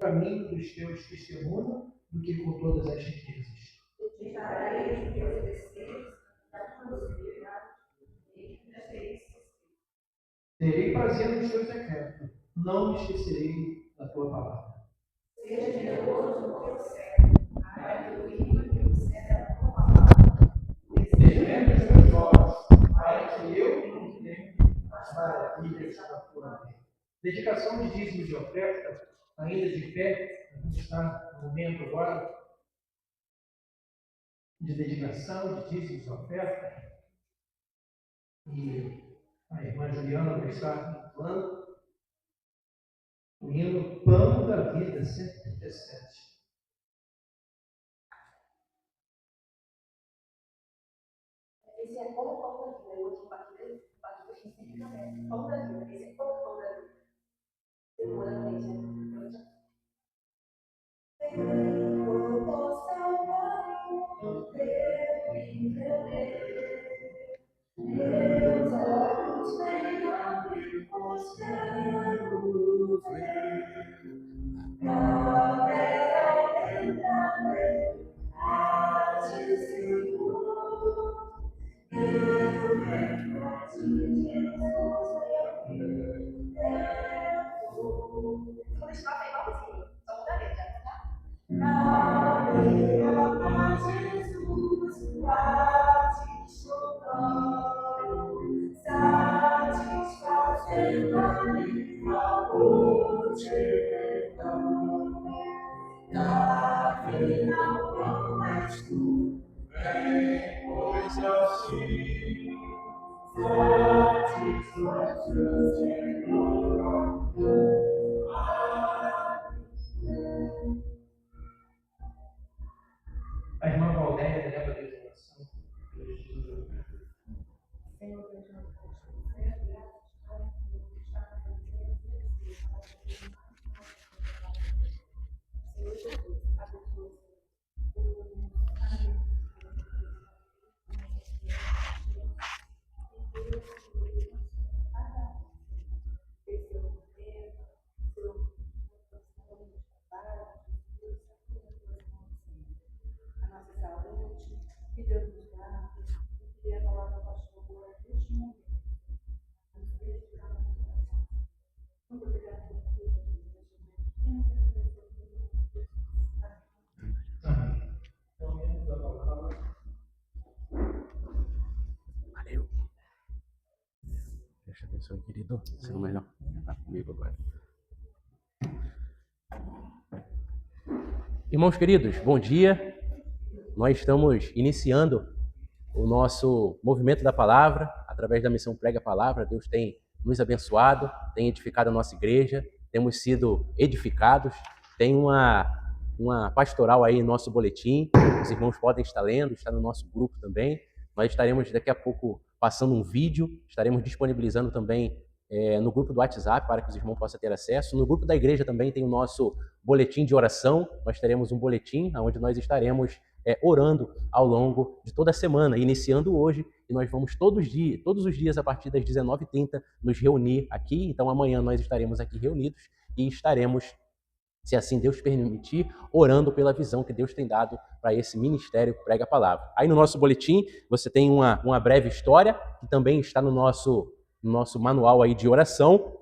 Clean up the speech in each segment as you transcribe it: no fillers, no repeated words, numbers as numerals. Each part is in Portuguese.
caminho dos teus testemunhos do que por todas as riquezas. Terei prazer nos teus decretos, não me esquecerei da tua palavra. Seja generoso no teu servo, para que o ímpio que observa a tua palavra. Desejando os meus olhos, para que eu contemple as maravilhas da tua lei. Dedicação de dízimos de oferta, ainda de pé, a gente está no momento agora de dedicação de dízimos de oferta. E a irmã Juliana vai estar falando o hino Pão da Vida, 137. Esse é como pão da vida. Eu vou compartilhar pão da vida. Esse é como pão da vida. Seguramente, né? Meus olhos vêm abrir, pois quero ver. A irmã Valdéia leva a dedicação. Que Deus nos dá, eu queria falar para o pastor agora neste momento. Muito obrigada por tudo. Valeu. Deixa abençoe, querido. Sendo melhor. Está comigo agora. Irmãos queridos, bom dia. Nós estamos iniciando o nosso movimento da palavra, através da missão Prega a Palavra. Deus tem nos abençoado, tem edificado a nossa igreja, temos sido edificados. Tem uma pastoral aí no nosso boletim, os irmãos podem estar lendo, está no nosso grupo também. Nós estaremos daqui a pouco passando um vídeo, estaremos disponibilizando também no grupo do WhatsApp para que os irmãos possam ter acesso. No grupo da igreja também tem o nosso boletim de oração. Nós teremos um boletim onde nós estaremos orando ao longo de toda a semana, iniciando hoje, e nós vamos todos os dias a partir das 19h30 nos reunir aqui. Então amanhã nós estaremos aqui reunidos e estaremos, se assim Deus permitir, orando pela visão que Deus tem dado para esse ministério Prega a Palavra. Aí no nosso boletim você tem uma breve história, que também está no nosso manual aí de oração.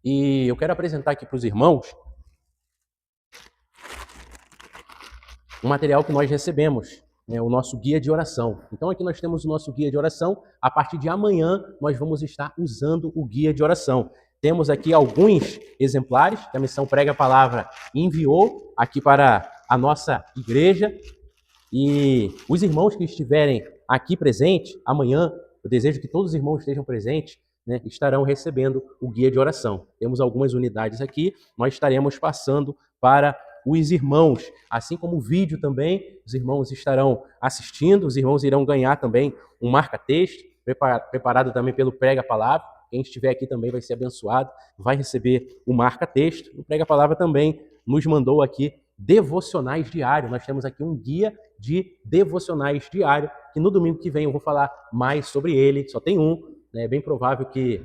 E eu quero apresentar aqui para os irmãos um material que nós recebemos, o nosso guia de oração. Então aqui nós temos o nosso guia de oração. A partir de amanhã nós vamos estar usando o guia de oração. Temos aqui alguns exemplares que a missão Prega a Palavra enviou aqui para a nossa igreja. E os irmãos que estiverem aqui presentes amanhã, eu desejo que todos os irmãos estejam presentes, estarão recebendo o guia de oração. Temos algumas unidades aqui, nós estaremos passando para os irmãos, assim como o vídeo também, os irmãos estarão assistindo, os irmãos irão ganhar também um marca-texto, preparado também pelo Prega a Palavra. Quem estiver aqui também vai ser abençoado, vai receber o marca-texto. O Prega a Palavra também nos mandou aqui devocionais diários. Nós temos aqui um guia de devocionais diário, que no domingo que vem eu vou falar mais sobre ele. Só tem um, É bem provável que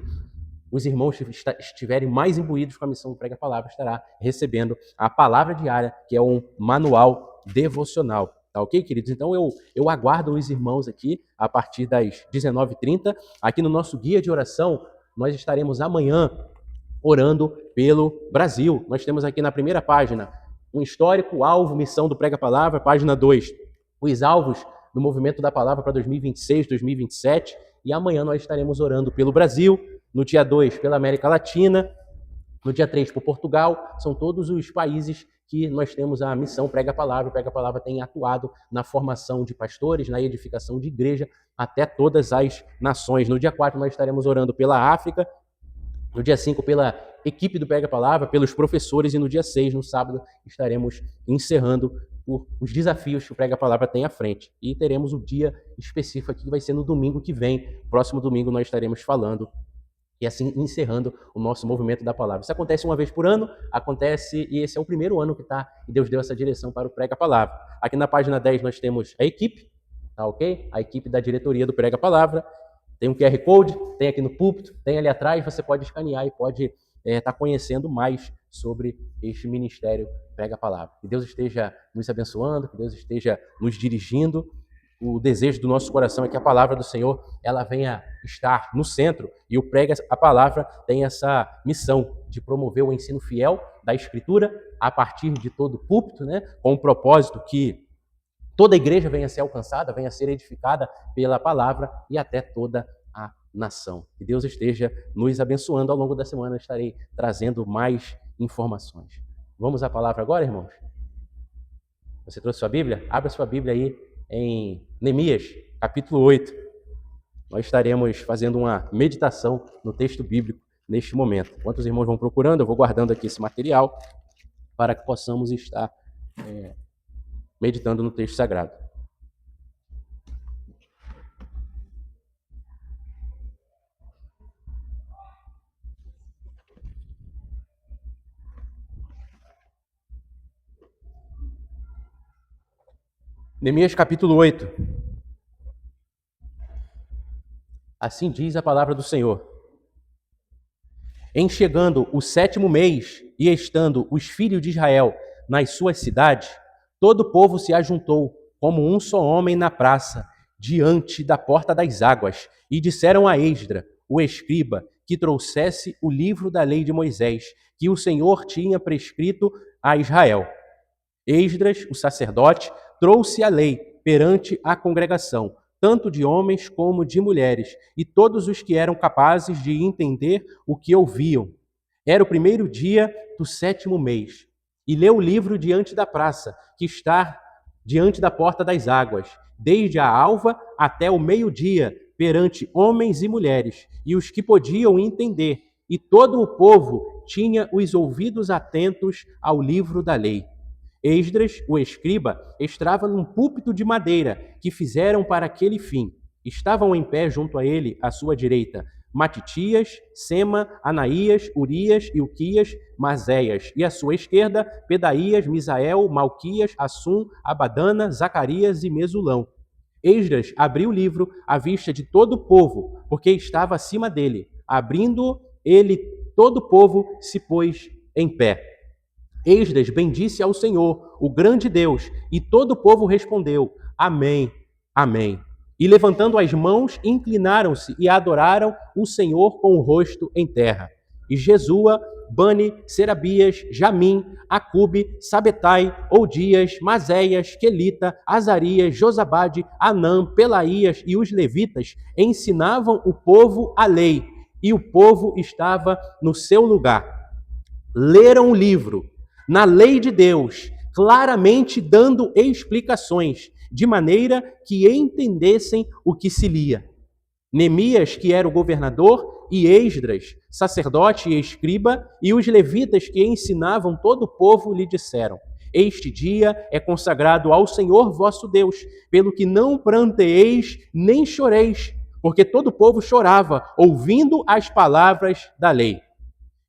os irmãos que estiverem mais imbuídos com a missão do Prega a Palavra estará recebendo a palavra diária, que é um manual devocional. Tá ok, queridos? Então eu aguardo os irmãos aqui a partir das 19h30. Aqui no nosso guia de oração, nós estaremos amanhã orando pelo Brasil. Nós temos aqui na primeira página um histórico, alvo, missão do Prega a Palavra. Página 2, os alvos do Movimento da Palavra para 2026, 2027. E amanhã nós estaremos orando pelo Brasil. No dia 2, pela América Latina. No dia 3, por Portugal. São todos os países que nós temos a missão Prega a Palavra. O Prega a Palavra tem atuado na formação de pastores, na edificação de igreja, até todas as nações. No dia 4, nós estaremos orando pela África. No dia 5, pela equipe do Prega a Palavra, pelos professores. E no dia 6, no sábado, estaremos encerrando os desafios que o Prega a Palavra tem à frente. E teremos o dia específico aqui, que vai ser no domingo que vem. Próximo domingo nós estaremos falando e assim encerrando o nosso movimento da palavra. Isso acontece uma vez por ano, e esse é o primeiro ano que Deus deu essa direção para o Prega a Palavra. Aqui na página 10 nós temos a equipe, tá ok? A equipe da diretoria do Prega a Palavra. Tem um QR Code, tem aqui no púlpito, tem ali atrás, você pode escanear e pode estar conhecendo mais sobre este ministério Prega a Palavra. Que Deus esteja nos abençoando, que Deus esteja nos dirigindo. O desejo do nosso coração é que a palavra do Senhor ela venha estar no centro, e o Prega a Palavra tem essa missão de promover o ensino fiel da Escritura a partir de todo púlpito, né, com o propósito que toda a igreja venha a ser alcançada, venha a ser edificada pela palavra e até toda a nação. Que Deus esteja nos abençoando. Ao longo da semana eu estarei trazendo mais informações. Vamos à palavra agora, irmãos? Você trouxe sua Bíblia? Abra sua Bíblia aí em Neemias, capítulo 8. Nós estaremos fazendo uma meditação no texto bíblico neste momento. Enquanto os irmãos vão procurando, eu vou guardando aqui esse material para que possamos estar meditando no texto sagrado. Neemias capítulo 8. Assim diz a palavra do Senhor. Em chegando o 7º mês e estando os filhos de Israel nas suas cidades, todo o povo se ajuntou como um só homem na praça, diante da porta das águas, e disseram a Esdra, o escriba, que trouxesse o livro da lei de Moisés, que o Senhor tinha prescrito a Israel. Esdras, o sacerdote, trouxe a lei perante a congregação, tanto de homens como de mulheres, e todos os que eram capazes de entender o que ouviam. Era o 1º dia do 7º mês, e leu o livro diante da praça, que está diante da porta das águas, desde a alva até o meio-dia, perante homens e mulheres, e os que podiam entender, e todo o povo tinha os ouvidos atentos ao livro da lei. Esdras, o escriba, estava num púlpito de madeira que fizeram para aquele fim. Estavam em pé junto a ele, à sua direita, Matitias, Sema, Anaías, Urias, Ilquias, Maséias, e à sua esquerda, Pedaías, Misael, Malquias, Assum, Abadana, Zacarias e Mesulão. Esdras abriu o livro à vista de todo o povo, porque estava acima dele. Abrindo ele, todo o povo se pôs em pé. Esdras bendisse ao Senhor, o grande Deus, e todo o povo respondeu, Amém, Amém. E levantando as mãos, inclinaram-se e adoraram o Senhor com o rosto em terra. E Jesua, Bani, Serabias, Jamim, Acube, Sabetai, Odias, Maséias, Quelita, Azarias, Josabade, Anã, Pelaías e os levitas ensinavam o povo a lei, e o povo estava no seu lugar. Leram o livro, na lei de Deus, claramente dando explicações, de maneira que entendessem o que se lia. Neemias, que era o governador, e Esdras, sacerdote e escriba, e os levitas que ensinavam todo o povo lhe disseram, Este dia é consagrado ao Senhor vosso Deus, pelo que não pranteeis nem choreis, porque todo o povo chorava, ouvindo as palavras da lei.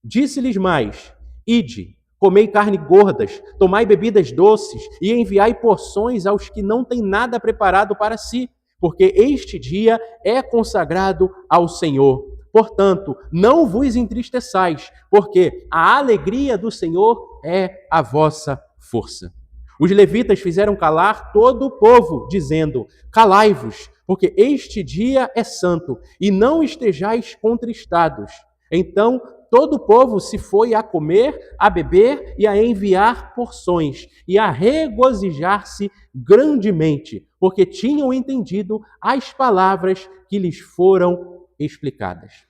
Disse-lhes mais, Ide, comei carne gordas, tomai bebidas doces e enviai porções aos que não têm nada preparado para si, porque este dia é consagrado ao Senhor. Portanto, não vos entristeçais, porque a alegria do Senhor é a vossa força. Os levitas fizeram calar todo o povo, dizendo: calai-vos, porque este dia é santo, e não estejais contristados. Então todo o povo se foi a comer, a beber e a enviar porções, e a regozijar-se grandemente, porque tinham entendido as palavras que lhes foram explicadas.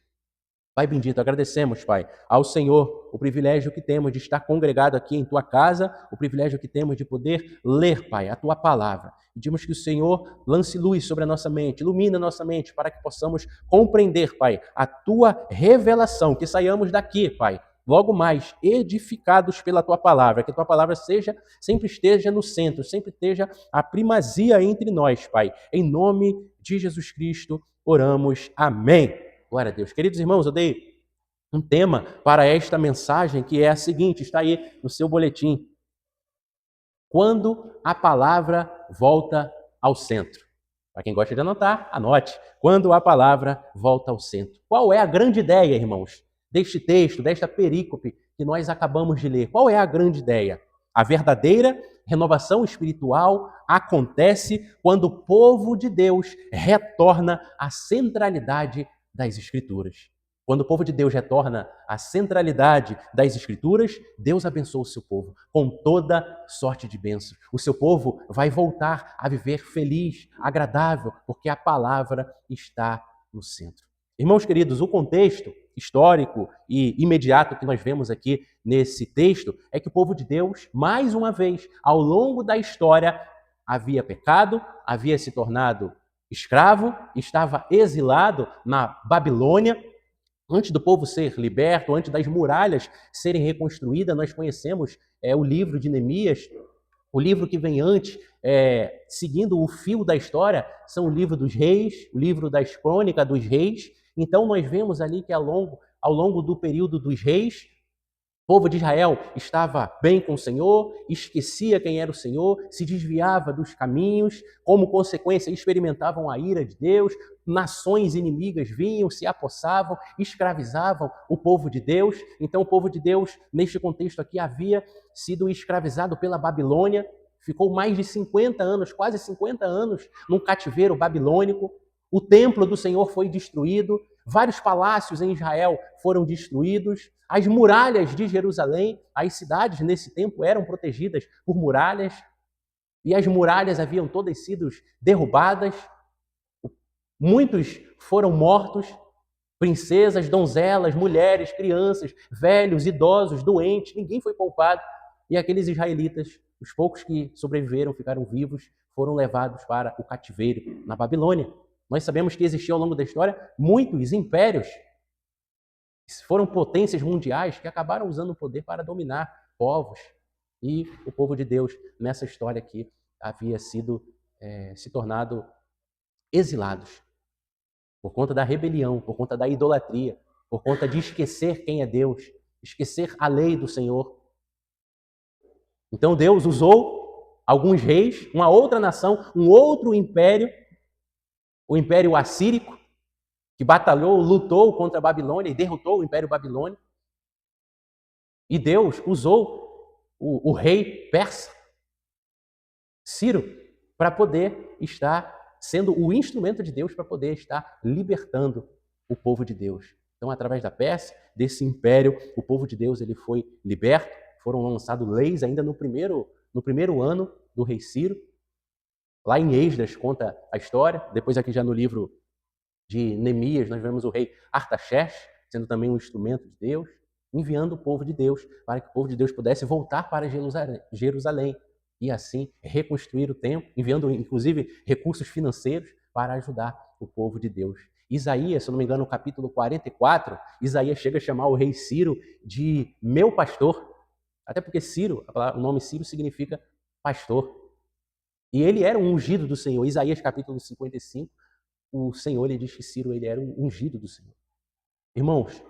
Pai bendito, agradecemos, Pai, ao Senhor o privilégio que temos de estar congregado aqui em Tua casa, o privilégio que temos de poder ler, Pai, a Tua palavra. Pedimos que o Senhor lance luz sobre a nossa mente, ilumine a nossa mente, para que possamos compreender, Pai, a Tua revelação, que saiamos daqui, Pai, logo mais edificados pela Tua palavra, que a Tua palavra sempre esteja no centro, sempre esteja a primazia entre nós, Pai. Em nome de Jesus Cristo, oramos. Amém. Glória a Deus. Queridos irmãos, eu dei um tema para esta mensagem que é a seguinte, está aí no seu boletim. Quando a palavra volta ao centro. Para quem gosta de anotar, anote. Quando a palavra volta ao centro. Qual é a grande ideia, irmãos, deste texto, desta perícope que nós acabamos de ler? Qual é a grande ideia? A verdadeira renovação espiritual acontece quando o povo de Deus retorna à centralidade das Escrituras. Quando o povo de Deus retorna à centralidade das Escrituras, Deus abençoa o seu povo com toda sorte de bênçãos. O seu povo vai voltar a viver feliz, agradável, porque a palavra está no centro. Irmãos queridos, o contexto histórico e imediato que nós vemos aqui nesse texto é que o povo de Deus, mais uma vez, ao longo da história, havia pecado, havia se tornado escravo, estava exilado na Babilônia. Antes do povo ser liberto, antes das muralhas serem reconstruídas, nós conhecemos o livro de Neemias, o livro que vem antes, seguindo o fio da história, são o livro dos reis, o livro das crônicas dos reis. Então nós vemos ali que ao longo do período dos reis, o povo de Israel estava bem com o Senhor, esquecia quem era o Senhor, se desviava dos caminhos, como consequência experimentavam a ira de Deus, nações inimigas vinham, se apossavam, escravizavam o povo de Deus. Então o povo de Deus, neste contexto aqui, havia sido escravizado pela Babilônia, ficou mais de 50 anos, quase 50 anos, num cativeiro babilônico. O templo do Senhor foi destruído, vários palácios em Israel foram destruídos, as muralhas de Jerusalém, as cidades nesse tempo eram protegidas por muralhas, e as muralhas haviam todas sido derrubadas, muitos foram mortos, princesas, donzelas, mulheres, crianças, velhos, idosos, doentes, ninguém foi poupado, e aqueles israelitas, os poucos que sobreviveram, ficaram vivos, foram levados para o cativeiro na Babilônia. Nós sabemos que existiam ao longo da história muitos impérios, foram potências mundiais que acabaram usando o poder para dominar povos. E o povo de Deus, nessa história aqui, havia se tornado exilados por conta da rebelião, por conta da idolatria, por conta de esquecer quem é Deus, esquecer a lei do Senhor. Então Deus usou alguns reis, uma outra nação, um outro império, o Império Assírico, que batalhou, lutou contra a Babilônia e derrotou o Império Babilônico. E Deus usou o rei persa, Ciro, para poder estar sendo o instrumento de Deus para poder estar libertando o povo de Deus. Então, através da Pérsia, desse império, o povo de Deus ele foi liberto, foram lançadas leis ainda no primeiro ano do rei Ciro. Lá em Esdras conta a história, depois aqui já no livro de Neemias, nós vemos o rei Artaxerxes, sendo também um instrumento de Deus, enviando o povo de Deus para que o povo de Deus pudesse voltar para Jerusalém e assim reconstruir o templo, enviando inclusive recursos financeiros para ajudar o povo de Deus. Isaías, se eu não me engano, no capítulo 44, Isaías chega a chamar o rei Ciro de meu pastor, até porque Ciro, o nome Ciro significa pastor. E ele era um ungido do Senhor. Isaías capítulo 55, o Senhor ele diz que Ciro ele era um ungido do Senhor. Irmãos,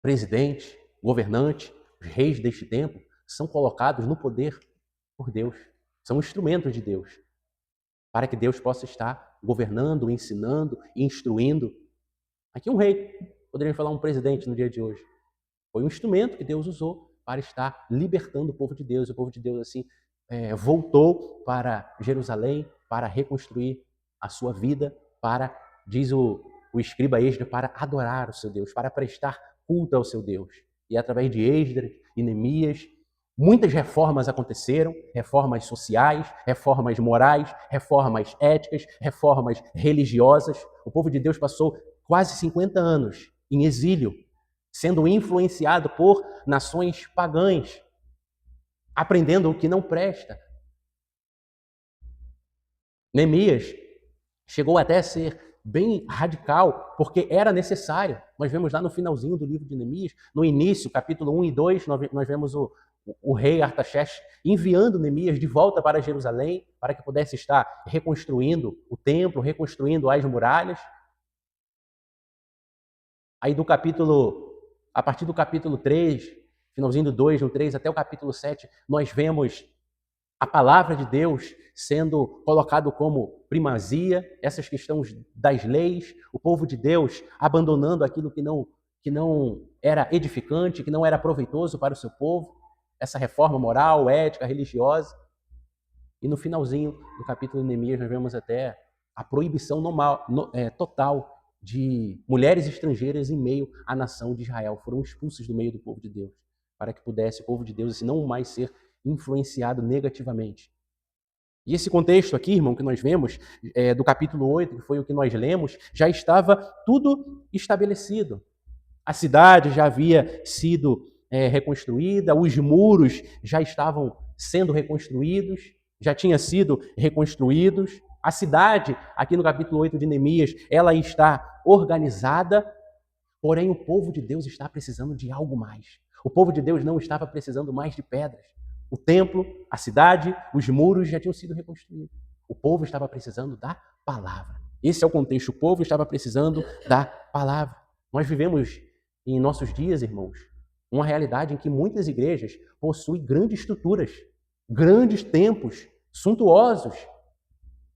presidente, governante, os reis deste tempo são colocados no poder por Deus. São instrumentos de Deus para que Deus possa estar governando, ensinando e instruindo. Aqui um rei, poderíamos falar um presidente no dia de hoje. Foi um instrumento que Deus usou para estar libertando o povo de Deus. O povo de Deus, assim, voltou para Jerusalém para reconstruir a sua vida, para, diz o escriba Esdras, para adorar o seu Deus, para prestar culto ao seu Deus. E através de Esdras e Neemias, muitas reformas aconteceram, reformas sociais, reformas morais, reformas éticas, reformas religiosas. O povo de Deus passou quase 50 anos em exílio, sendo influenciado por nações pagãs, aprendendo o que não presta. Neemias chegou até a ser bem radical, porque era necessário. Nós vemos lá no finalzinho do livro de Neemias, no início, capítulo 1 e 2, nós vemos o rei Artaxerxes enviando Neemias de volta para Jerusalém, para que pudesse estar reconstruindo o templo, reconstruindo as muralhas. Aí a partir do capítulo 3, finalzinho do 2, no 3 até o capítulo 7, nós vemos a palavra de Deus sendo colocado como primazia, essas questões das leis, o povo de Deus abandonando aquilo que não era edificante, que não era proveitoso para o seu povo, essa reforma moral, ética, religiosa. E no finalzinho do capítulo de Neemias nós vemos até a proibição total de mulheres estrangeiras em meio à nação de Israel. Foram expulsas do meio do povo de Deus, para que pudesse o povo de Deus assim, não mais ser influenciado negativamente. E esse contexto aqui, irmão, que nós vemos, do capítulo 8, que foi o que nós lemos, já estava tudo estabelecido. A cidade já havia sido reconstruída, os muros já estavam sendo reconstruídos, já tinham sido reconstruídos. A cidade, aqui no capítulo 8 de Neemias, ela está organizada, porém o povo de Deus está precisando de algo mais. O povo de Deus não estava precisando mais de pedras. O templo, a cidade, os muros já tinham sido reconstruídos. O povo estava precisando da palavra. Esse é o contexto. O povo estava precisando da palavra. Nós vivemos em nossos dias, irmãos, uma realidade em que muitas igrejas possuem grandes estruturas, grandes templos, suntuosos.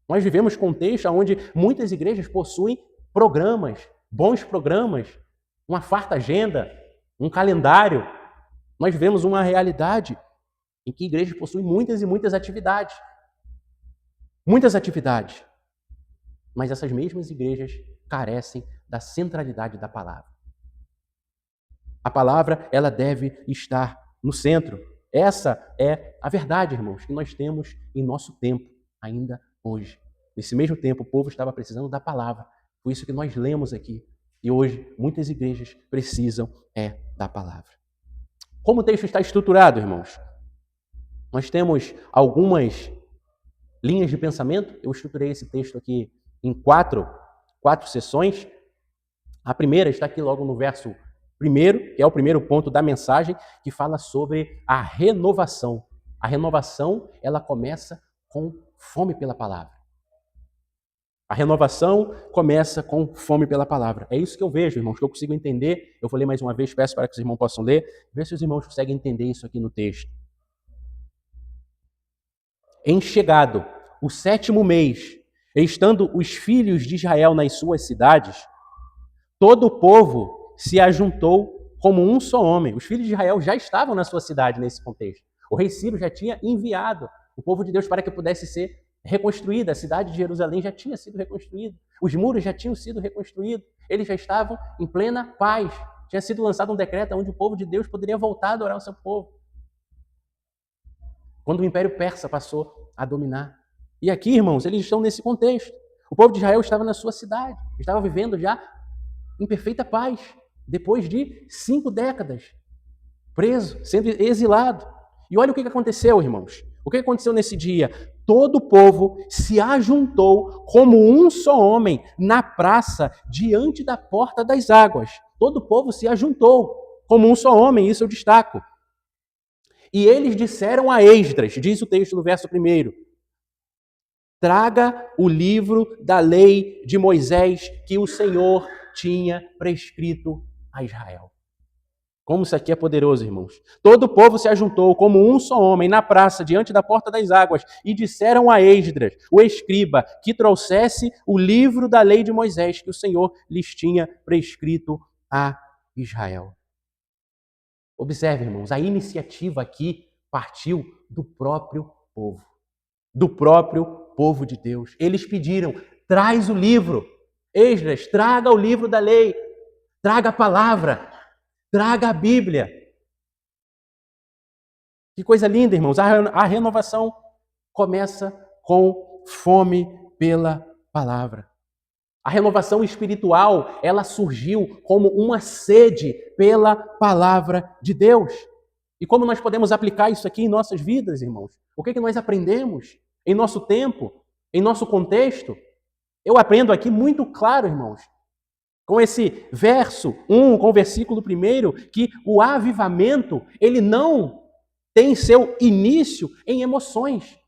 Nós vivemos contexto onde muitas igrejas possuem programas, bons programas, uma farta agenda, um calendário. Nós vivemos uma realidade em que igrejas possuem muitas e muitas atividades. Muitas atividades. Mas essas mesmas igrejas carecem da centralidade da palavra. A palavra, ela deve estar no centro. Essa é a verdade, irmãos, que nós temos em nosso tempo, ainda hoje. Nesse mesmo tempo, o povo estava precisando da palavra. Por isso que nós lemos aqui. E hoje, muitas igrejas precisam da palavra. Como o texto está estruturado, irmãos? Nós temos algumas linhas de pensamento. Eu estruturei esse texto aqui em quatro sessões. A primeira está aqui logo no verso 1, que é o primeiro ponto da mensagem, que fala sobre a renovação. A renovação, ela começa com fome pela palavra. A renovação começa com fome pela palavra. É isso que eu vejo, irmãos, que eu consigo entender. Eu vou ler mais uma vez, peço para que os irmãos possam ler. Ver se os irmãos conseguem entender isso aqui no texto. Em chegado o 7º mês, estando os filhos de Israel nas suas cidades, todo o povo se ajuntou como um só homem. Os filhos de Israel já estavam na sua cidade nesse contexto. O rei Ciro já tinha enviado o povo de Deus para que pudesse ser reconstruída. A cidade de Jerusalém já tinha sido reconstruída. Os muros já tinham sido reconstruídos. Eles já estavam em plena paz. Tinha sido lançado um decreto onde o povo de Deus poderia voltar a adorar o seu povo. Quando o Império Persa passou a dominar. E aqui, irmãos, eles estão nesse contexto. O povo de Israel estava na sua cidade, estava vivendo já em perfeita paz, depois de 5 décadas, preso, sendo exilado. E olha o que aconteceu, irmãos. O que aconteceu nesse dia? Todo o povo se ajuntou como um só homem na praça, diante da porta das águas. Todo o povo se ajuntou como um só homem, isso eu destaco. E eles disseram a Esdras, diz o texto no verso 1, traga o livro da lei de Moisés que o Senhor tinha prescrito a Israel. Como isso aqui é poderoso, irmãos. Todo o povo se ajuntou como um só homem na praça, diante da porta das águas, e disseram a Esdras, o escriba, que trouxesse o livro da lei de Moisés, que o Senhor lhes tinha prescrito a Israel. Observe, irmãos, a iniciativa aqui partiu do próprio povo. Do próprio povo de Deus. Eles pediram, traz o livro. Esdras, traga o livro da lei. Traga a palavra. Traga a Bíblia. Que coisa linda, irmãos. A renovação começa com fome pela palavra. A renovação espiritual, ela surgiu como uma sede pela palavra de Deus. E como nós podemos aplicar isso aqui em nossas vidas, irmãos? O que nós aprendemos em nosso tempo, em nosso contexto? Eu aprendo aqui muito claro, irmãos, com esse verso 1, com o versículo 1, que o avivamento, ele não tem seu início em emoções.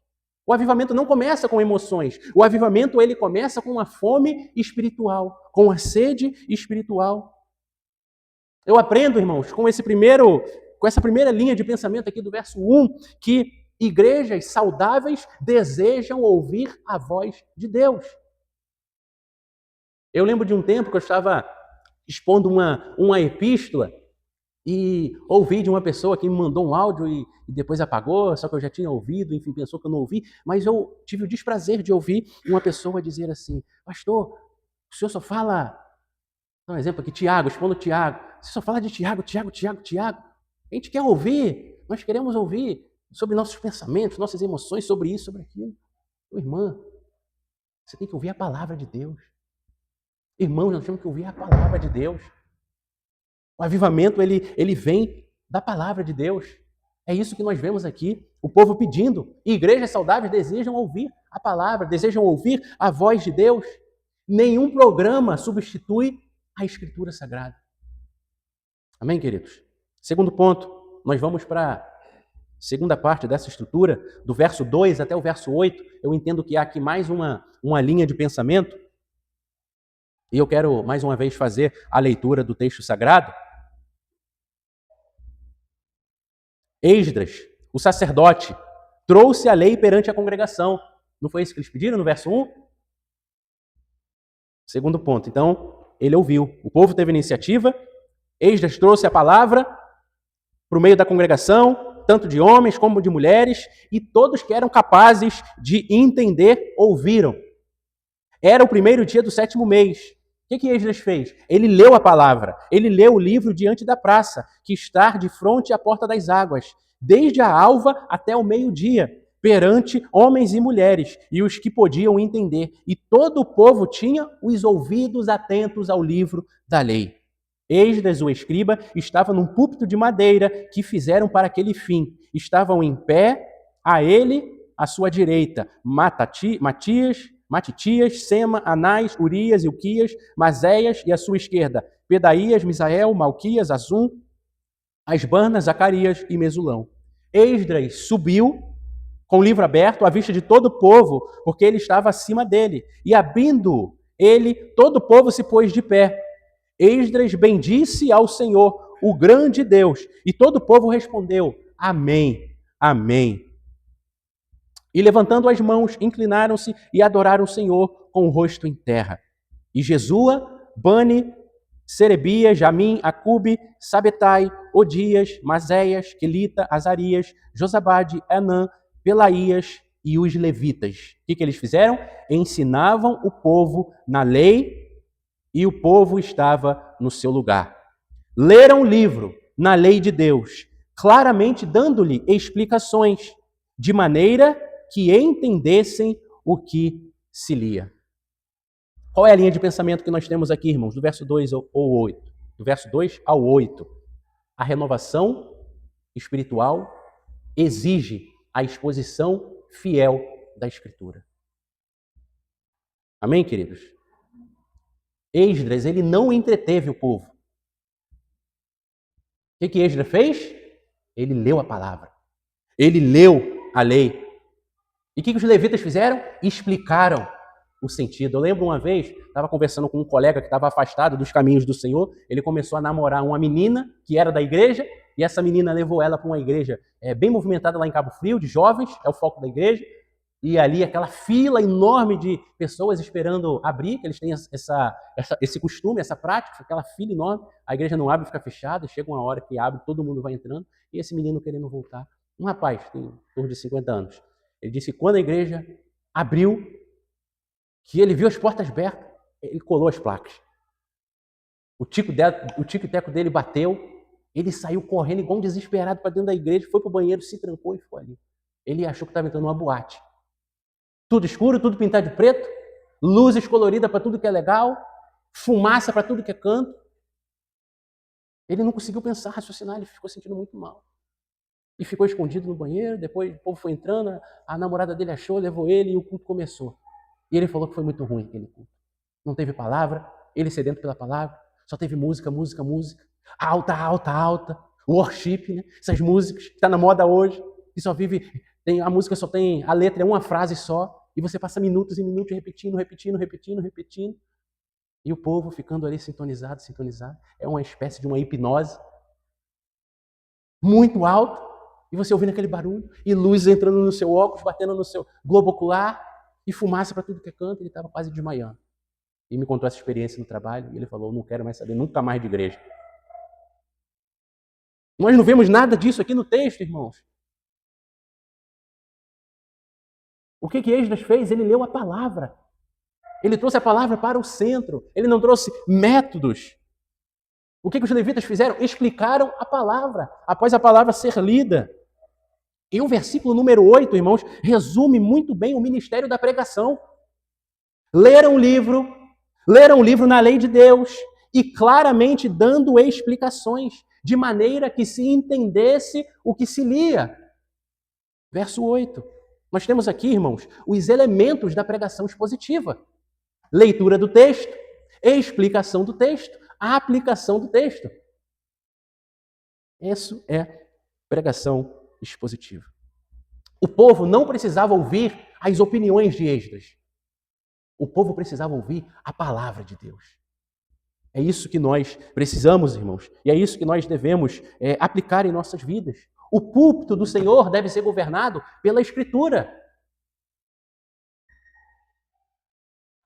O avivamento não começa com emoções. O avivamento, ele começa com uma fome espiritual, com a sede espiritual. Eu aprendo, irmãos, com essa primeira linha de pensamento aqui do verso 1, que igrejas saudáveis desejam ouvir a voz de Deus. Eu lembro de um tempo que eu estava expondo uma epístola e ouvi de uma pessoa que me mandou um áudio e depois apagou, só que eu já tinha ouvido, enfim, pensou que eu não ouvi, mas eu tive o desprazer de ouvir uma pessoa dizer assim, pastor, o senhor só fala, dá um exemplo aqui, Tiago, expondo Tiago, você só fala de Tiago. A gente quer ouvir, nós queremos ouvir sobre nossos pensamentos, nossas emoções, sobre isso, sobre aquilo. Meu irmã, você tem que ouvir a palavra de Deus. Irmãos, nós temos que ouvir a palavra de Deus. O avivamento, ele vem da palavra de Deus. É isso que nós vemos aqui, o povo pedindo. E igrejas saudáveis desejam ouvir a palavra, desejam ouvir a voz de Deus. Nenhum programa substitui a Escritura Sagrada. Amém, queridos? Segundo ponto, nós vamos para a segunda parte dessa estrutura, do verso 2 até o verso 8. Eu entendo que há aqui mais uma linha de pensamento. E eu quero, mais uma vez, fazer a leitura do texto sagrado. Esdras, o sacerdote, trouxe a lei perante a congregação. Não foi isso que eles pediram no verso 1? Segundo ponto. Então, ele ouviu. O povo teve iniciativa. Esdras trouxe a palavra para o meio da congregação, tanto de homens como de mulheres, e todos que eram capazes de entender, ouviram. Era o primeiro dia do 7º mês. O que Esdras fez? Ele leu a palavra, ele leu o livro diante da praça, que está de frente à porta das águas, desde a alva até o meio-dia, perante homens e mulheres, e os que podiam entender. E todo o povo tinha os ouvidos atentos ao livro da lei. Esdras, o escriba, estava num púlpito de madeira que fizeram para aquele fim. Estavam em pé, a ele, à sua direita, Matitias, Sema, Anás, Urias, Ilquias, Maséias, e à sua esquerda, Pedaías, Misael, Malquias, Azum, Asbanas, Zacarias e Mesulão. Esdras subiu com o livro aberto à vista de todo o povo, porque ele estava acima dele. E abrindo ele, todo o povo se pôs de pé. Esdras bendisse ao Senhor, o grande Deus, e todo o povo respondeu, amém, amém. E levantando as mãos, inclinaram-se e adoraram o Senhor com o rosto em terra. E Jesua, Bani, Serebias, Jamim, Acube, Sabetai, Odias, Maséias, Quelita, Azarias, Josabade, Anã, Pelaías e os levitas. O que eles fizeram? Ensinavam o povo na lei e o povo estava no seu lugar. Leram o livro na lei de Deus, claramente dando-lhe explicações, de maneira que entendessem o que se lia. Qual é a linha de pensamento que nós temos aqui, irmãos? Do verso 2 ao 8. Do verso 2 ao 8. A renovação espiritual exige a exposição fiel da Escritura. Amém, queridos? Esdras, ele não entreteve o povo. O que Esdras fez? Ele leu a palavra. Ele leu a lei. E o que os levitas fizeram? Explicaram o sentido. Eu lembro uma vez, estava conversando com um colega que estava afastado dos caminhos do Senhor, ele começou a namorar uma menina que era da igreja, e essa menina levou ela para uma igreja bem movimentada lá em Cabo Frio, de jovens, é o foco da igreja, e ali aquela fila enorme de pessoas esperando abrir, que eles têm esse costume, essa prática, aquela fila enorme, a igreja não abre, fica fechada, chega uma hora que abre, todo mundo vai entrando, e esse menino querendo voltar. Um rapaz, tem em torno de 50 anos, ele disse que quando a igreja abriu, que ele viu as portas abertas, ele colou as placas. O tico-teco dele bateu, ele saiu correndo igual um desesperado para dentro da igreja, foi para o banheiro, se trancou e ficou ali. Ele achou que estava entrando numa boate. Tudo escuro, tudo pintado de preto, luzes coloridas para tudo que é legal, fumaça para tudo que é canto. Ele não conseguiu pensar, raciocinar, ele ficou sentindo muito mal. E ficou escondido no banheiro, depois o povo foi entrando, a namorada dele achou, levou ele e o culto começou. E ele falou que foi muito ruim aquele culto. Não teve palavra, ele sedento pela palavra, só teve música, música, música, alta, alta, alta, worship, né? Essas músicas que está na moda hoje, que só vive, a música só tem, a letra é uma frase só, e você passa minutos e minutos repetindo, repetindo, repetindo, repetindo, e o povo ficando ali sintonizado, sintonizado. É uma espécie de uma hipnose muito alta, e você ouvindo aquele barulho, e luz entrando no seu óculos, batendo no seu globo ocular, e fumaça para tudo que é canto, ele estava quase desmaiando. E me contou essa experiência no trabalho, e ele falou, não quero mais saber nunca mais de igreja. Nós não vemos nada disso aqui no texto, irmãos. O que Esdras fez? Ele leu a palavra. Ele trouxe a palavra para o centro. Ele não trouxe métodos. O que os levitas fizeram? Explicaram a palavra, após a palavra ser lida. E o versículo número 8, irmãos, resume muito bem o ministério da pregação. Leram o livro na lei de Deus, e claramente dando explicações, de maneira que se entendesse o que se lia. Verso 8. Nós temos aqui, irmãos, os elementos da pregação expositiva. Leitura do texto, explicação do texto, a aplicação do texto. Isso é pregação expositiva. O povo não precisava ouvir as opiniões de Esdras. O povo precisava ouvir a palavra de Deus. É isso que nós precisamos, irmãos, e é isso que nós devemos aplicar em nossas vidas. O púlpito do Senhor deve ser governado pela Escritura.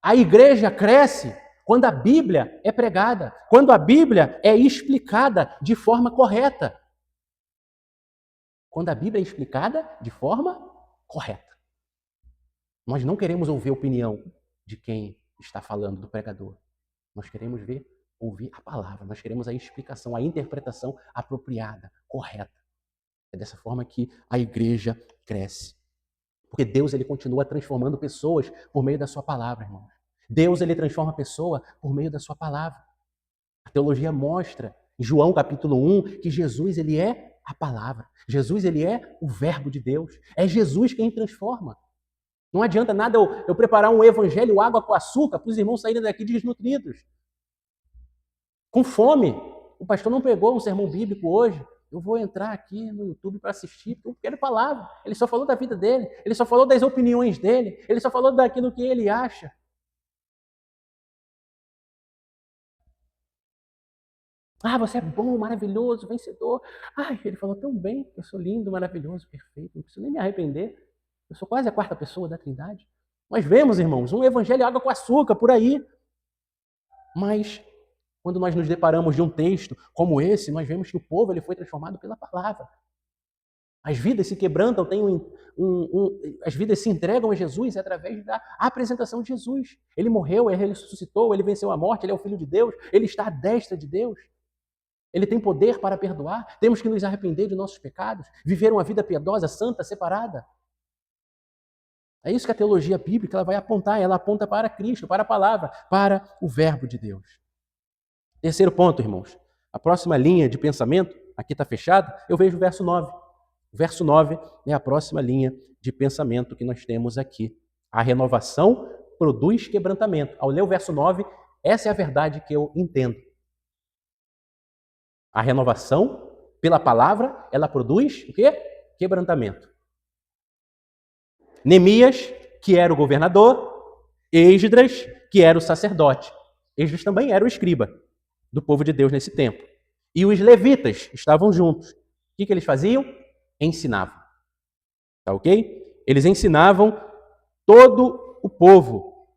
A igreja cresce quando a Bíblia é pregada, quando a Bíblia é explicada de forma correta. Quando a Bíblia é explicada de forma correta. Nós não queremos ouvir a opinião de quem está falando, do pregador. Nós queremos ouvir a palavra, nós queremos a explicação, a interpretação apropriada, correta. É dessa forma que a igreja cresce. Porque Deus, ele continua transformando pessoas por meio da sua palavra, irmãos. Deus, ele transforma a pessoa por meio da sua palavra. A teologia mostra, em João capítulo 1, que Jesus, ele é a palavra. Jesus, ele é o verbo de Deus. É Jesus quem transforma. Não adianta nada eu preparar um evangelho água com açúcar para os irmãos saírem daqui desnutridos. Com fome. O pastor não pregou um sermão bíblico hoje. Eu vou entrar aqui no YouTube para assistir, porque eu quero palavra. Ele só falou da vida dele, ele só falou das opiniões dele, ele só falou daquilo que ele acha. Ah, você é bom, maravilhoso, vencedor. Ai, ele falou tão bem, eu sou lindo, maravilhoso, perfeito, não preciso nem me arrepender. Eu sou quase a quarta pessoa da Trindade. Nós vemos, irmãos, um evangelho água com açúcar por aí. Mas quando nós nos deparamos de um texto como esse, nós vemos que o povo ele foi transformado pela palavra. As vidas se quebrantam, as vidas se entregam a Jesus através da apresentação de Jesus. Ele morreu, ele ressuscitou, ele venceu a morte, ele é o Filho de Deus, ele está à destra de Deus. Ele tem poder para perdoar. Temos que nos arrepender de nossos pecados, viver uma vida piedosa, santa, separada. É isso que a teologia bíblica ela vai apontar. Ela aponta para Cristo, para a palavra, para o verbo de Deus. Terceiro ponto, irmãos. A próxima linha de pensamento, aqui está fechada, eu vejo o verso 9. O verso 9 é a próxima linha de pensamento que nós temos aqui. A renovação produz quebrantamento. Ao ler o verso 9, essa é a verdade que eu entendo. A renovação, pela palavra, ela produz o quê? Quebrantamento. Neemias, que era o governador, Esdras, que era o sacerdote. Esdras também era o escriba do povo de Deus nesse tempo. E os levitas estavam juntos. O que eles faziam? Ensinavam. Tá ok? Eles ensinavam todo o povo.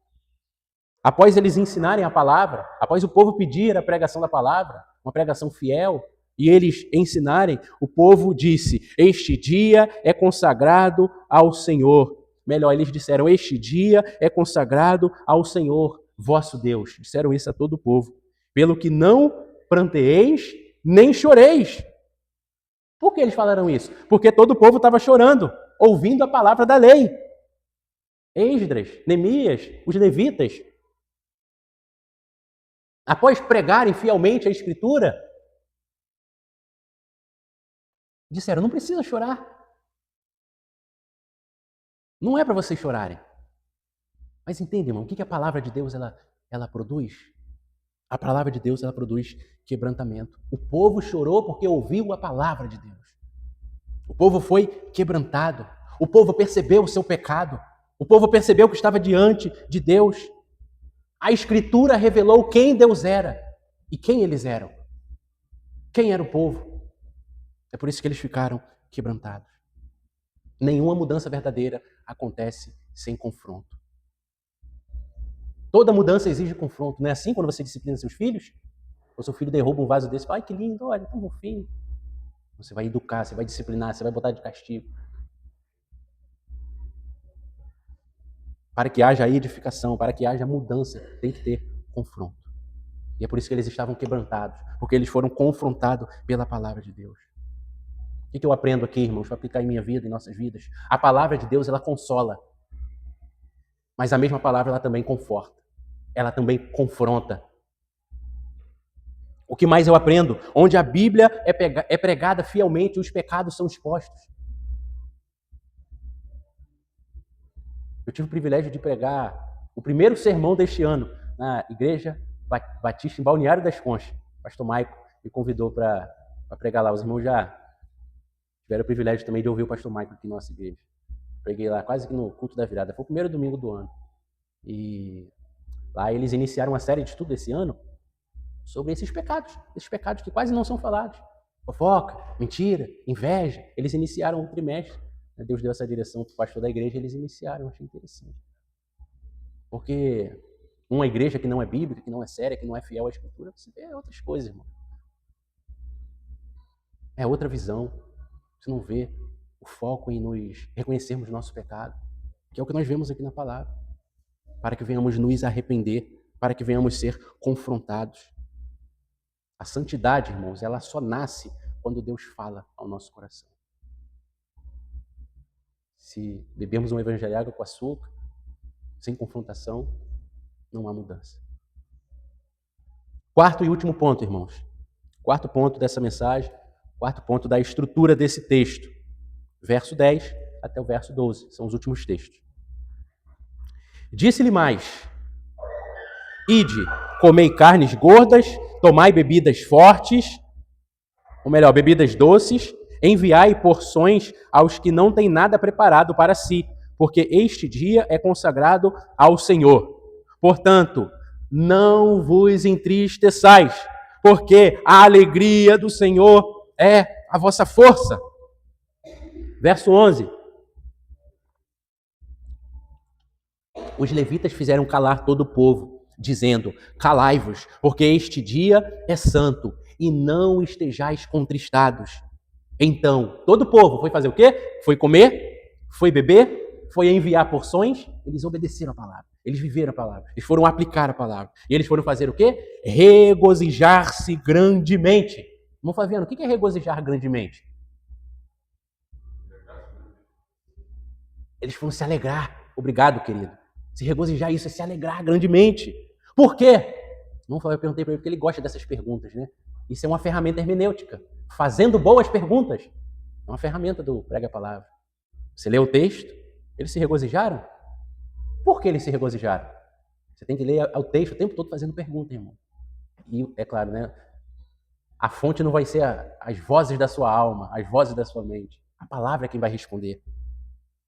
Após eles ensinarem a palavra, após o povo pedir a pregação da palavra, uma pregação fiel, e eles ensinarem, o povo disse: este dia é consagrado ao Senhor. Melhor, eles disseram: este dia é consagrado ao Senhor, vosso Deus. Disseram isso a todo o povo. Pelo que não pranteeis, nem choreis. Por que eles falaram isso? Porque todo o povo estava chorando, ouvindo a palavra da lei. Esdras, Neemias, os levitas, após pregarem fielmente a Escritura, disseram: não precisa chorar. Não é para vocês chorarem. Mas entende, irmão, o que a palavra de Deus ela produz? A palavra de Deus ela produz quebrantamento. O povo chorou porque ouviu a palavra de Deus. O povo foi quebrantado. O povo percebeu o seu pecado. O povo percebeu que estava diante de Deus. A Escritura revelou quem Deus era e quem eles eram. Quem era o povo. É por isso que eles ficaram quebrantados. Nenhuma mudança verdadeira acontece sem confronto. Toda mudança exige confronto. Não é assim quando você disciplina seus filhos? Ou seu filho derruba um vaso desse e fala: ai, que lindo, olha, tão fofinho. Você vai educar, você vai disciplinar, você vai botar de castigo. Para que haja edificação, para que haja mudança, tem que ter confronto. E é por isso que eles estavam quebrantados, porque eles foram confrontados pela palavra de Deus. O que eu aprendo aqui, irmãos, para aplicar em minha vida, em nossas vidas? A palavra de Deus, ela consola. Mas a mesma palavra, ela também conforta. Ela também confronta. O que mais eu aprendo? Onde a Bíblia é pregada fielmente, os pecados são expostos. Eu tive o privilégio de pregar o primeiro sermão deste ano na Igreja Batista em Balneário das Conchas. O pastor Maico me convidou para pregar lá. Os irmãos já tiveram o privilégio também de ouvir o pastor Maico aqui na nossa igreja. Preguei lá quase que no culto da virada. Foi o primeiro domingo do ano. E lá eles iniciaram uma série de estudo esse ano sobre esses pecados que quase não são falados. Fofoca, mentira, inveja. Eles iniciaram o trimestre. Deus deu essa direção para o pastor da igreja, eles iniciaram. Eu achei interessante. Porque uma igreja que não é bíblica, que não é séria, que não é fiel à Escritura, você vê outras coisas, irmão. É outra visão. Você não vê o foco em nos reconhecermos o nosso pecado, que é o que nós vemos aqui na palavra, para que venhamos nos arrepender, para que venhamos ser confrontados. A santidade, irmãos, ela só nasce quando Deus fala ao nosso coração. Se bebermos um evangelho de água com açúcar, sem confrontação, não há mudança. Quarto e último ponto, irmãos. Quarto ponto dessa mensagem, quarto ponto da estrutura desse texto. Verso 10 até o verso 12, são os últimos textos. Disse-lhe mais: ide, comei carnes gordas, tomai bebidas fortes, ou melhor, bebidas doces, enviai porções aos que não têm nada preparado para si, porque este dia é consagrado ao Senhor. Portanto, não vos entristeçais, porque a alegria do Senhor é a vossa força. Verso 11. Os levitas fizeram calar todo o povo, dizendo: calai-vos, porque este dia é santo, e não estejais contristados. Então, todo o povo foi fazer o quê? Foi comer, foi beber, foi enviar porções. Eles obedeceram a palavra, eles viveram a palavra, eles foram aplicar a palavra. E eles foram fazer o quê? Regozijar-se grandemente. Vamos fazer, o que é regozijar grandemente? Eles foram se alegrar. Obrigado, querido. Se regozijar, isso é se alegrar grandemente. Por quê? Eu perguntei para ele porque ele gosta dessas perguntas, né? Isso é uma ferramenta hermenêutica. Fazendo boas perguntas. É uma ferramenta do Prega a Palavra. Você lê o texto, eles se regozijaram? Por que eles se regozijaram? Você tem que ler o texto o tempo todo fazendo pergunta, irmão. E, é claro, né? A fonte não vai ser as vozes da sua alma, as vozes da sua mente. A palavra é quem vai responder.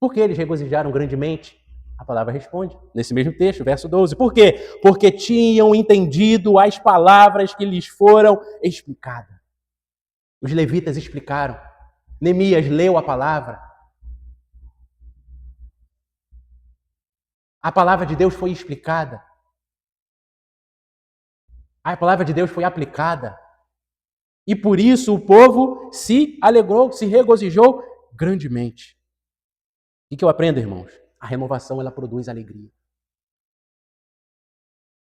Por que eles regozijaram grandemente? A palavra responde, nesse mesmo texto, verso 12. Por quê? Porque tinham entendido as palavras que lhes foram explicadas. Os levitas explicaram. Neemias leu a palavra. A palavra de Deus foi explicada. A palavra de Deus foi aplicada. E por isso o povo se alegrou, se regozijou grandemente. O que eu aprendo, irmãos? A renovação, ela produz alegria.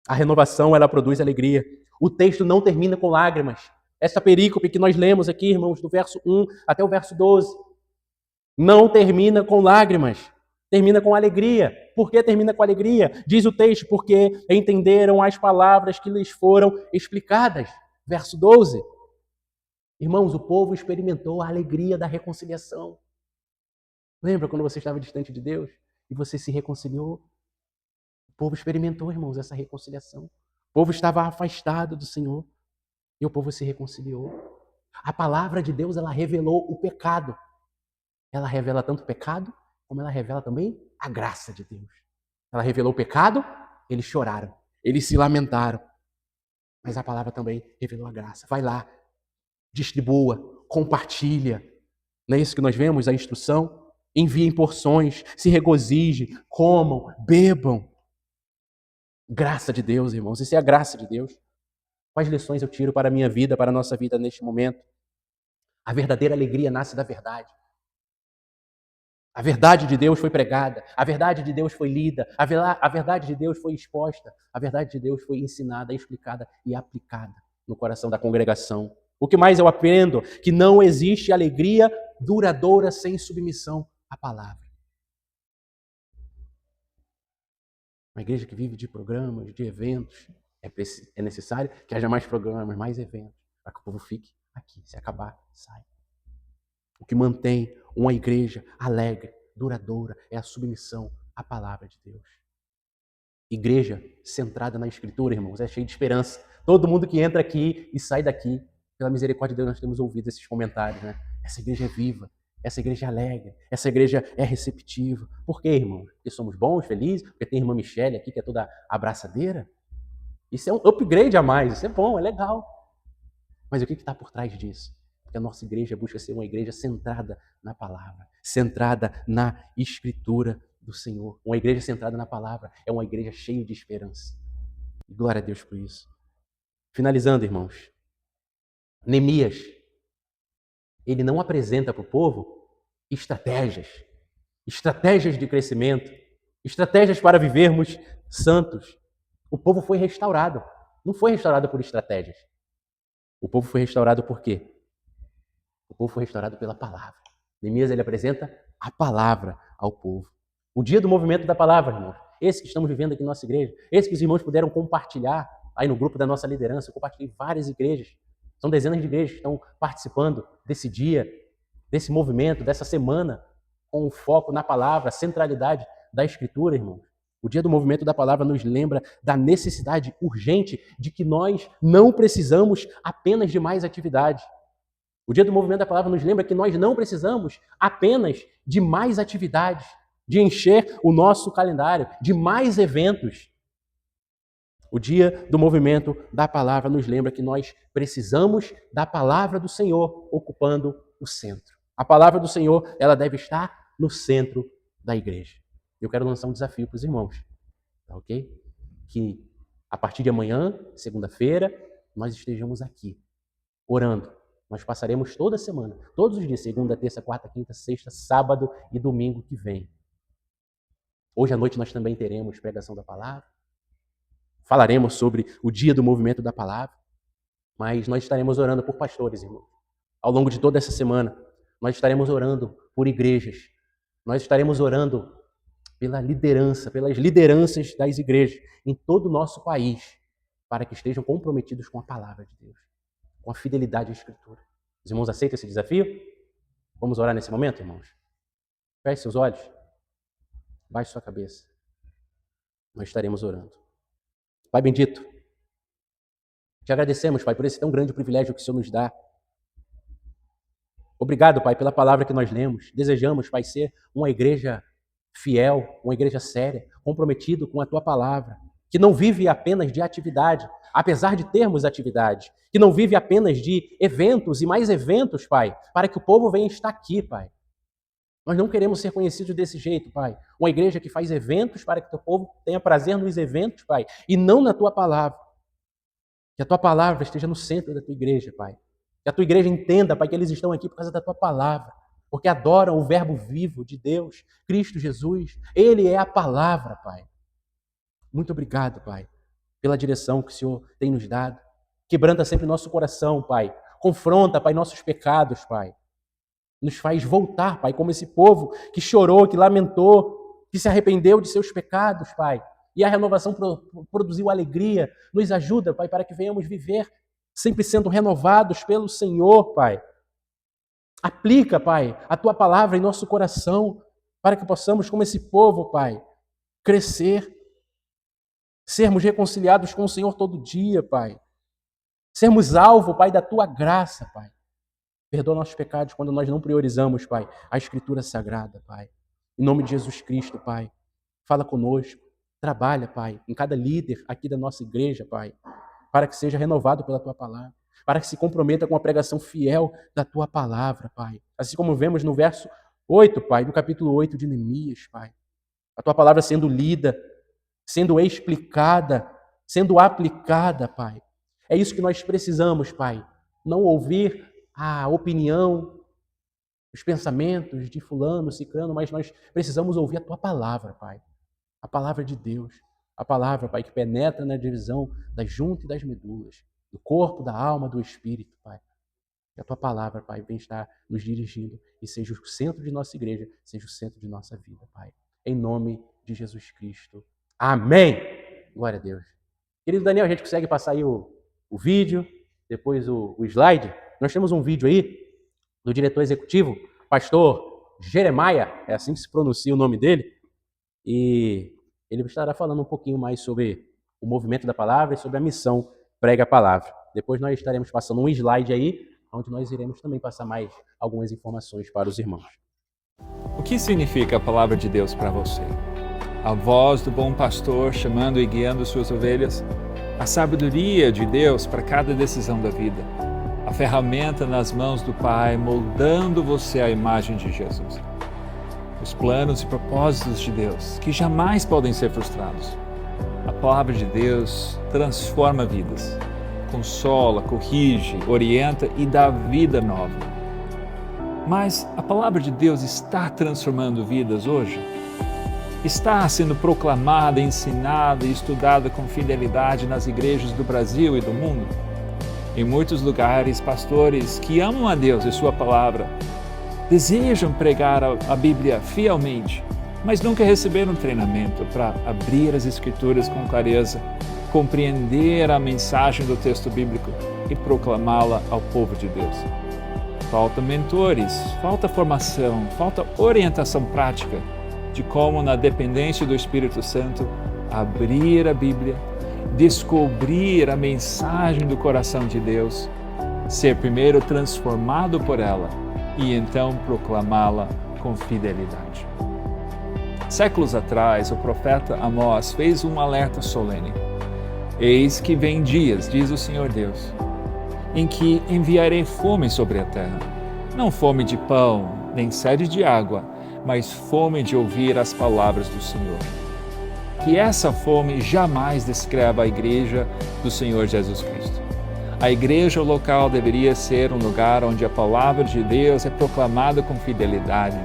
A renovação, ela produz alegria. O texto não termina com lágrimas. Essa perícope que nós lemos aqui, irmãos, do verso 1 até o verso 12, não termina com lágrimas. Termina com alegria. Por que termina com alegria? Diz o texto, porque entenderam as palavras que lhes foram explicadas. Verso 12. Irmãos, o povo experimentou a alegria da reconciliação. Lembra quando você estava distante de Deus e você se reconciliou? O povo experimentou, irmãos, essa reconciliação. O povo estava afastado do Senhor e o povo se reconciliou. A palavra de Deus, ela revelou o pecado. Ela revela tanto o pecado, como ela revela também a graça de Deus. Ela revelou o pecado, eles choraram, eles se lamentaram. Mas a palavra também revelou a graça. Vai lá, distribua, compartilha. Não é isso que nós vemos, a instrução? Enviem porções, se regozijem, comam, bebam. Graça de Deus, irmãos. Isso é a graça de Deus. Quais lições eu tiro para a minha vida, para a nossa vida neste momento? A verdadeira alegria nasce da verdade. A verdade de Deus foi pregada, a verdade de Deus foi lida, a verdade de Deus foi exposta, a verdade de Deus foi ensinada, explicada e aplicada no coração da congregação. O que mais eu aprendo? Que não existe alegria duradoura sem submissão à palavra. Uma igreja que vive de programas, de eventos, é necessário que haja mais programas, mais eventos, para que o povo fique aqui. Se acabar, sai. O que mantém uma igreja alegre, duradoura, é a submissão à palavra de Deus. Igreja centrada na Escritura, irmãos, é cheia de esperança. Todo mundo que entra aqui e sai daqui, pela misericórdia de Deus, nós temos ouvido esses comentários, né? Essa igreja é viva, essa igreja é alegre, essa igreja é receptiva. Por quê, irmãos? Porque somos bons, felizes, porque tem a irmã Michele aqui, que é toda abraçadeira. Isso é um upgrade a mais, isso é bom, é legal. Mas o que está por trás disso? Porque a nossa igreja busca ser uma igreja centrada na palavra, centrada na Escritura do Senhor. Uma igreja centrada na palavra é uma igreja cheia de esperança. E glória a Deus por isso. Finalizando, irmãos, Neemias, ele não apresenta para o povo estratégias de crescimento, estratégias para vivermos santos. O povo foi restaurado. Não foi restaurado por estratégias. O povo foi restaurado por quê? O povo foi restaurado pela palavra. Neemias, ele apresenta a palavra ao povo. O dia do movimento da palavra, irmãos. Esse que estamos vivendo aqui na nossa igreja. Esse que os irmãos puderam compartilhar aí no grupo da nossa liderança. Eu compartilhei várias igrejas. São dezenas de igrejas que estão participando desse dia, desse movimento, dessa semana, com o foco na palavra, a centralidade da Escritura, irmãos. O dia do movimento da palavra nos lembra da necessidade urgente de que nós não precisamos apenas de mais atividade. O dia do movimento da palavra nos lembra que nós não precisamos apenas de mais atividades, de encher o nosso calendário, de mais eventos. O dia do movimento da palavra nos lembra que nós precisamos da palavra do Senhor ocupando o centro. A palavra do Senhor, ela deve estar no centro da igreja. Eu quero lançar um desafio para os irmãos, tá ok? Que a partir de amanhã, segunda-feira, nós estejamos aqui, orando. Nós passaremos toda semana, todos os dias, segunda, terça, quarta, quinta, sexta, sábado e domingo que vem. Hoje à noite nós também teremos pregação da palavra. Falaremos sobre o dia do movimento da palavra. Mas nós estaremos orando por pastores, irmãos. Ao longo de toda essa semana, nós estaremos orando por igrejas. Nós estaremos orando pela liderança, pelas lideranças das igrejas em todo o nosso país, para que estejam comprometidos com a palavra de Deus, com a fidelidade à Escritura. Os irmãos aceitam esse desafio? Vamos orar nesse momento, irmãos? Feche seus olhos. Baixe sua cabeça. Nós estaremos orando. Pai bendito, te agradecemos, Pai, por esse tão grande privilégio que o Senhor nos dá. Obrigado, Pai, pela palavra que nós lemos. Desejamos, Pai, ser uma igreja fiel, uma igreja séria, comprometida com a Tua palavra, que não vive apenas de atividade, apesar de termos atividade, que não vive apenas de eventos e mais eventos, Pai, para que o povo venha estar aqui, Pai. Nós não queremos ser conhecidos desse jeito, Pai. Uma igreja que faz eventos para que o Teu povo tenha prazer nos eventos, Pai, e não na Tua palavra. Que a Tua palavra esteja no centro da Tua igreja, Pai. Que a Tua igreja entenda, Pai, que eles estão aqui por causa da Tua palavra, porque adoram o verbo vivo de Deus, Cristo Jesus. Ele é a palavra, Pai. Muito obrigado, Pai, pela direção que o Senhor tem nos dado. Quebranta sempre nosso coração, Pai. Confronta, Pai, nossos pecados, Pai. Nos faz voltar, Pai, como esse povo que chorou, que lamentou, que se arrependeu de seus pecados, Pai. E a renovação produziu alegria. Nos ajuda, Pai, para que venhamos viver sempre sendo renovados pelo Senhor, Pai. Aplica, Pai, a Tua palavra em nosso coração, para que possamos, como esse povo, Pai, crescer, sermos reconciliados com o Senhor todo dia, Pai. Sermos alvo, Pai, da Tua graça, Pai. Perdoa nossos pecados quando nós não priorizamos, Pai, a Escritura Sagrada, Pai. Em nome de Jesus Cristo, Pai, fala conosco. Trabalha, Pai, em cada líder aqui da nossa igreja, Pai, para que seja renovado pela Tua palavra, para que se comprometa com a pregação fiel da Tua palavra, Pai. Assim como vemos no verso 8, Pai, do capítulo 8 de Neemias, Pai. A Tua palavra sendo lida, sendo explicada, sendo aplicada, Pai. É isso que nós precisamos, Pai. Não ouvir a opinião, os pensamentos de fulano, cicrano, mas nós precisamos ouvir a Tua palavra, Pai. A palavra de Deus. A palavra, Pai, que penetra na divisão das juntas e das medulas, do corpo, da alma, do espírito, Pai. Que a Tua palavra, Pai, venha estar nos dirigindo e seja o centro de nossa igreja, seja o centro de nossa vida, Pai. Em nome de Jesus Cristo. Amém! Glória a Deus. Querido Daniel, a gente consegue passar aí o vídeo, depois o slide? Nós temos um vídeo aí do diretor executivo, pastor Jeremiah, é assim que se pronuncia o nome dele, e ele estará falando um pouquinho mais sobre o movimento da palavra e sobre a missão Prega a Palavra. Depois nós estaremos passando um slide aí, onde nós iremos também passar mais algumas informações para os irmãos. O que significa a palavra de Deus para você? A voz do bom pastor chamando e guiando suas ovelhas? A sabedoria de Deus para cada decisão da vida? A ferramenta nas mãos do Pai moldando você à imagem de Jesus? Os planos e propósitos de Deus que jamais podem ser frustrados. A palavra de Deus transforma vidas, consola, corrige, orienta e dá vida nova. Mas a palavra de Deus está transformando vidas hoje? Está sendo proclamada, ensinada e estudada com fidelidade nas igrejas do Brasil e do mundo? Em muitos lugares, pastores que amam a Deus e sua palavra desejam pregar a Bíblia fielmente, mas nunca receberam treinamento para abrir as Escrituras com clareza, compreender a mensagem do texto bíblico e proclamá-la ao povo de Deus. Falta mentores, falta formação, falta orientação prática de como, na dependência do Espírito Santo, abrir a Bíblia, descobrir a mensagem do coração de Deus, ser primeiro transformado por ela e então proclamá-la com fidelidade. Séculos atrás, o profeta Amós fez um alerta solene. Eis que vem dias, diz o Senhor Deus, em que enviarei fome sobre a terra, não fome de pão, nem sede de água, mas fome de ouvir as palavras do Senhor. Que essa fome jamais descreva a igreja do Senhor Jesus Cristo. A igreja local deveria ser um lugar onde a palavra de Deus é proclamada com fidelidade,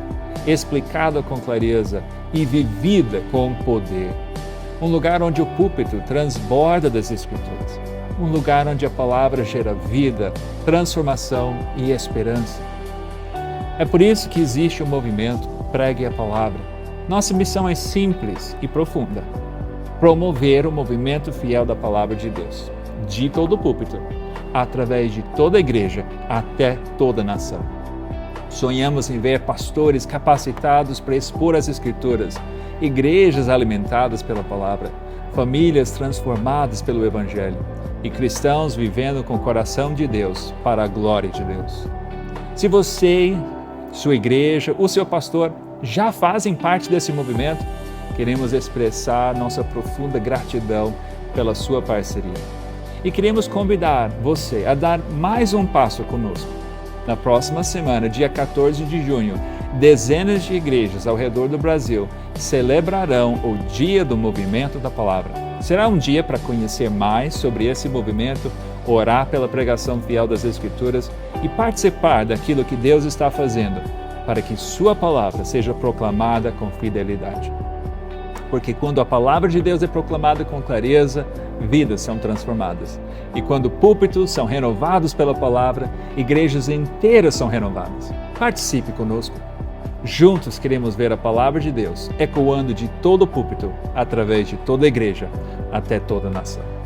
explicada com clareza e vivida com poder. Um lugar onde o púlpito transborda das Escrituras. Um lugar onde a palavra gera vida, transformação e esperança. É por isso que existe o movimento Pregue a Palavra. Nossa missão é simples e profunda: promover o movimento fiel da Palavra de Deus, de todo o púlpito, através de toda a igreja, até toda a nação. Sonhamos em ver pastores capacitados para expor as Escrituras, igrejas alimentadas pela Palavra, famílias transformadas pelo Evangelho e cristãos vivendo com o coração de Deus para a glória de Deus. Se você, sua igreja, o seu pastor já fazem parte desse movimento, queremos expressar nossa profunda gratidão pela sua parceria. E queremos convidar você a dar mais um passo conosco. Na próxima semana, dia 14 de junho, dezenas de igrejas ao redor do Brasil celebrarão o Dia do Movimento da Palavra. Será um dia para conhecer mais sobre esse movimento, orar pela pregação fiel das Escrituras e participar daquilo que Deus está fazendo para que sua palavra seja proclamada com fidelidade. Porque quando a palavra de Deus é proclamada com clareza, vidas são transformadas. E quando púlpitos são renovados pela palavra, igrejas inteiras são renovadas. Participe conosco. Juntos queremos ver a palavra de Deus ecoando de todo o púlpito, através de toda a igreja, até toda a nação.